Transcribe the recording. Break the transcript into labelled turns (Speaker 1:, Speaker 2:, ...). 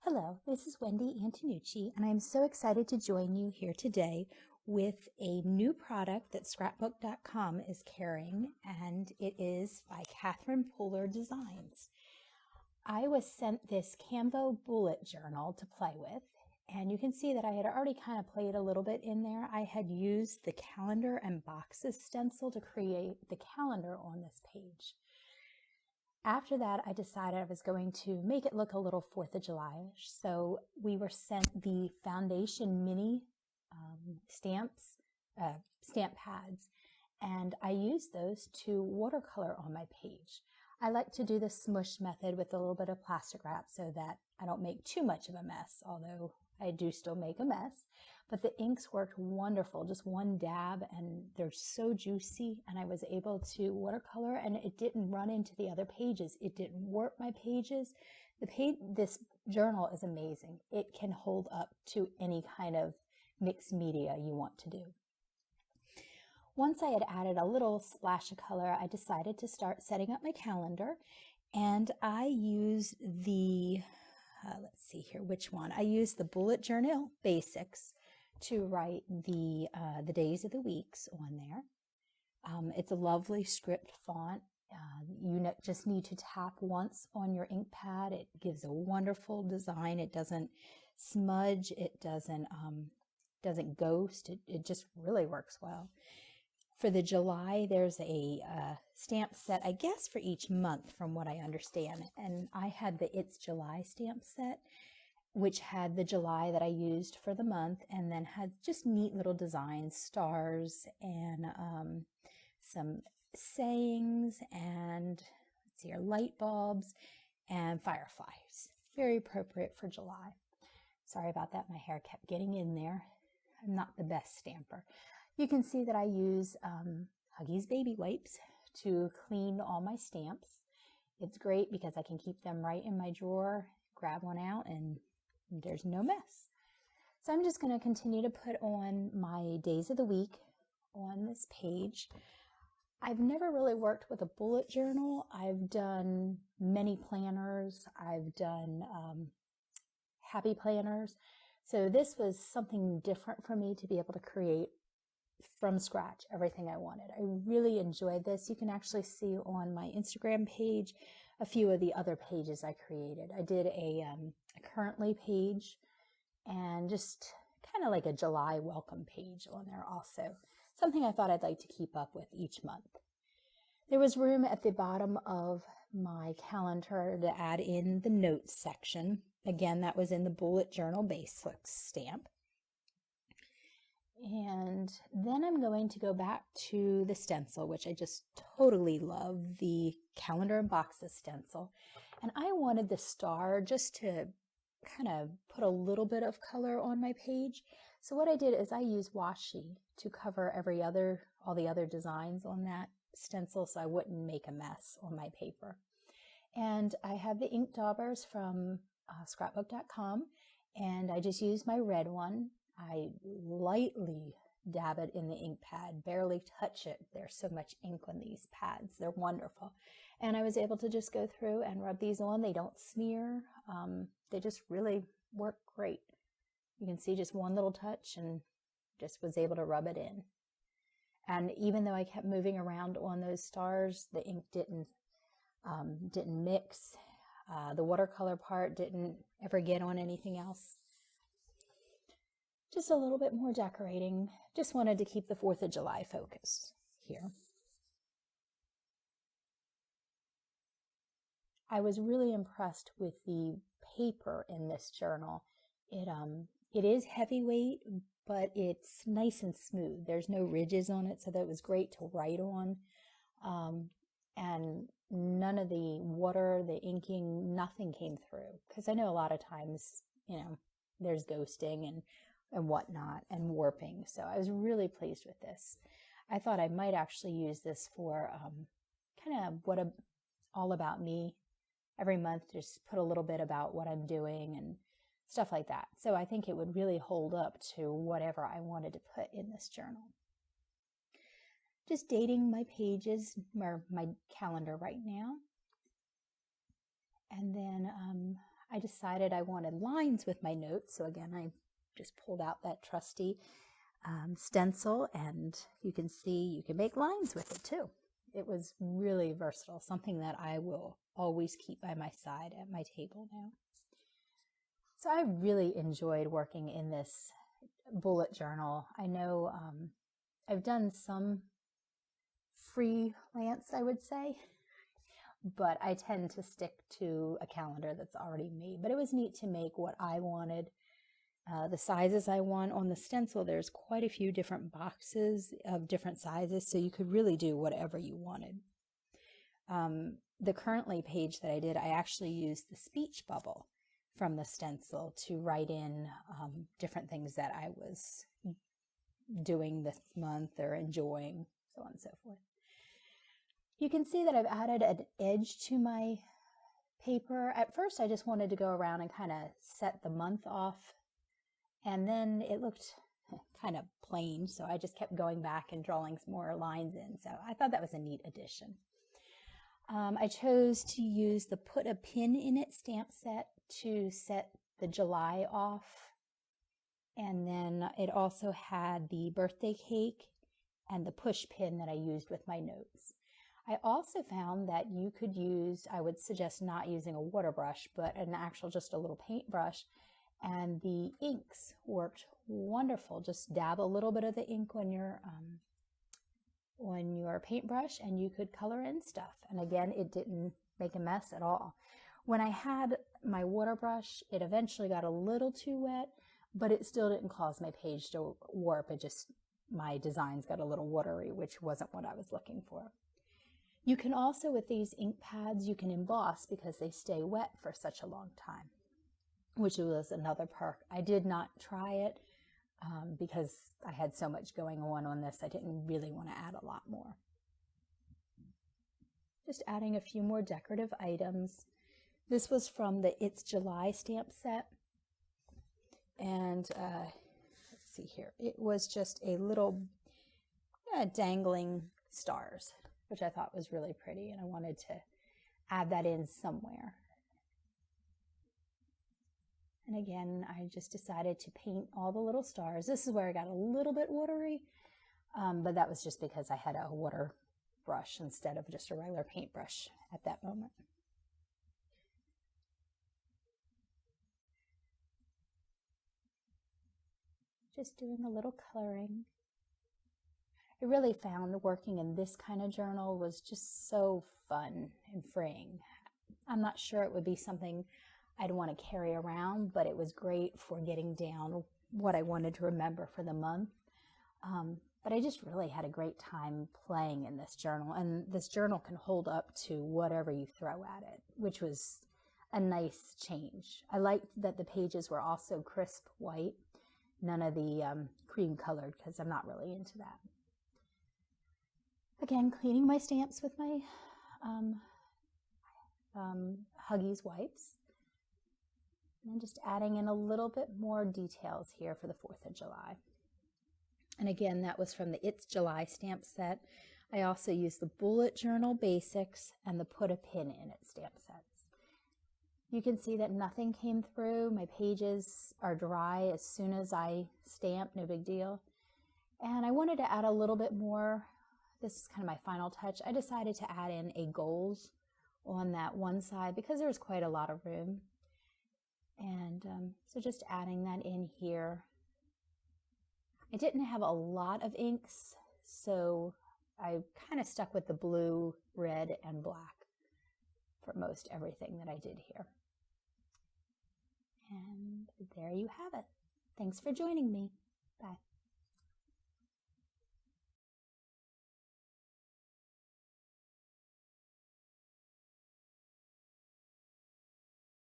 Speaker 1: Hello, this is Wendy Antonucci, and I'm so excited to join you here today with a new product that scrapbook.com is carrying, and it is by Catherine Pooler Designs. I was sent this Canvo bullet journal to play with, and you can see that I had already kind of played a little bit in there. I had used the calendar and boxes stencil to create the calendar on this page. After that, I decided I was going to make it look a little 4th of July-ish. So we were sent the foundation mini stamp pads, and I used those to watercolor on my page. I like to do the smush method with a little bit of plastic wrap so that I don't make too much of a mess, although I do still make a mess. But the inks worked wonderful, just one dab, and they're so juicy, and I was able to watercolor, and it didn't run into the other pages. It didn't warp my pages. This journal is amazing. It can hold up to any kind of mixed media you want to do. Once I had added a little splash of color, I decided to start setting up my calendar, and I used the let's see here, which one? I used the bullet journal basics to write the days of the weeks on there. It's a lovely script font. You just need to tap once on your ink pad. It gives a wonderful design. It doesn't smudge. It doesn't ghost. It just really works well. For the July, there's a stamp set, I guess, for each month from what I understand. And I had the It's July stamp set, which had the July that I used for the month, and then had just neat little designs, stars, and some sayings, and let's see here, light bulbs, and fireflies. Very appropriate for July. Sorry about that, my hair kept getting in there. I'm not the best stamper. You can see that I use Huggies baby wipes to clean all my stamps. It's great because I can keep them right in my drawer, grab one out, and there's no mess. So I'm just going to continue to put on my days of the week on this page. I've never really worked with a bullet journal. I've done many planners. I've done happy planners. So this was something different for me to be able to create from scratch everything I wanted. I really enjoyed this. You can actually see on my Instagram page a few of the other pages I created. I did a currently page and just kind of like a July welcome page on there also. Something I thought I'd like to keep up with each month. There was room at the bottom of my calendar to add in the notes section. Again, that was in the bullet journal basics stamp. And then I'm going to go back to the stencil, which I just totally love, the calendar and boxes stencil. And I wanted the star just to kind of put a little bit of color on my page. So what I did is I used washi to cover all the other designs on that stencil so I wouldn't make a mess on my paper. And I have the ink daubers from scrapbook.com, and I just used my red one. I lightly dab it in the ink pad, barely touch it. There's so much ink on these pads. They're wonderful. And I was able to just go through and rub these on. They don't smear. They just really work great. You can see just one little touch and just was able to rub it in. And even though I kept moving around on those stars, the ink didn't mix. The watercolor part didn't ever get on anything else. Just a little bit more decorating. Just wanted to keep the 4th of July focus here. I was really impressed with the paper in this journal. It is heavyweight, but it's nice and smooth. There's no ridges on it, so that was great to write on. And none of the water, the inking, nothing came through. Because I know a lot of times, there's ghosting and whatnot and warping. So I was really pleased with this. I thought I might actually use this for kind of all about me. Every month, just put a little bit about what I'm doing and stuff like that. So I think it would really hold up to whatever I wanted to put in this journal. Just dating my pages, or my calendar right now. And then I decided I wanted lines with my notes. So again, I just pulled out that trusty stencil, and you can see you can make lines with it too. It was really versatile, something that I will always keep by my side at my table now. So I really enjoyed working in this bullet journal. I know I've done some freelance, I would say, but I tend to stick to a calendar that's already made. But it was neat to make what I wanted, the sizes I want. On the stencil, there's quite a few different boxes of different sizes, so you could really do whatever you wanted. The Currently page that I did, I actually used the speech bubble from the stencil to write in different things that I was doing this month or enjoying, so on and so forth. You can see that I've added an edge to my paper. At first, I just wanted to go around and kind of set the month off, and then it looked kind of plain, so I just kept going back and drawing some more lines in. So I thought that was a neat addition. I chose to use the Put a Pin in It stamp set to set the July off, and then it also had the birthday cake and the push pin that I used with my notes. I also found that you could use, I would suggest not using a water brush, but an actual, just a little paintbrush, and the inks worked wonderful. Just dab a little bit of the ink on your paintbrush, and you could color in stuff. And again, it didn't make a mess at all. When I had my water brush, it eventually got a little too wet, but it still didn't cause my page to warp. It just, my designs got a little watery, which wasn't what I was looking for. You can also, with these ink pads, you can emboss because they stay wet for such a long time, which was another perk. I did not try it because I had so much going on this. I didn't really want to add a lot more. Just adding a few more decorative items. This was from the It's July stamp set. And let's see here. It was just a little dangling stars, which I thought was really pretty, and I wanted to add that in somewhere. And again, I just decided to paint all the little stars. This is where I got a little bit watery, but that was just because I had a water brush instead of just a regular paintbrush at that moment. Just doing a little coloring. I really found working in this kind of journal was just so fun and freeing. I'm not sure it would be something I'd want to carry around, but it was great for getting down what I wanted to remember for the month. But I just really had a great time playing in this journal, and this journal can hold up to whatever you throw at it, which was a nice change. I liked that the pages were also crisp white, none of the cream colored, because I'm not really into that. Again, cleaning my stamps with my Huggies wipes. And just adding in a little bit more details here for the 4th of July. And again, that was from the It's July stamp set. I also used the Bullet Journal Basics and the Put a Pin in It stamp sets. You can see that nothing came through. My pages are dry as soon as I stamp, no big deal. And I wanted to add a little bit more. This is kind of my final touch. I decided to add in a goals on that one side because there was quite a lot of room. And so just adding that in here. I didn't have a lot of inks, so I kind of stuck with the blue, red, and black for most everything that I did here. And there you have it. Thanks for joining me. Bye.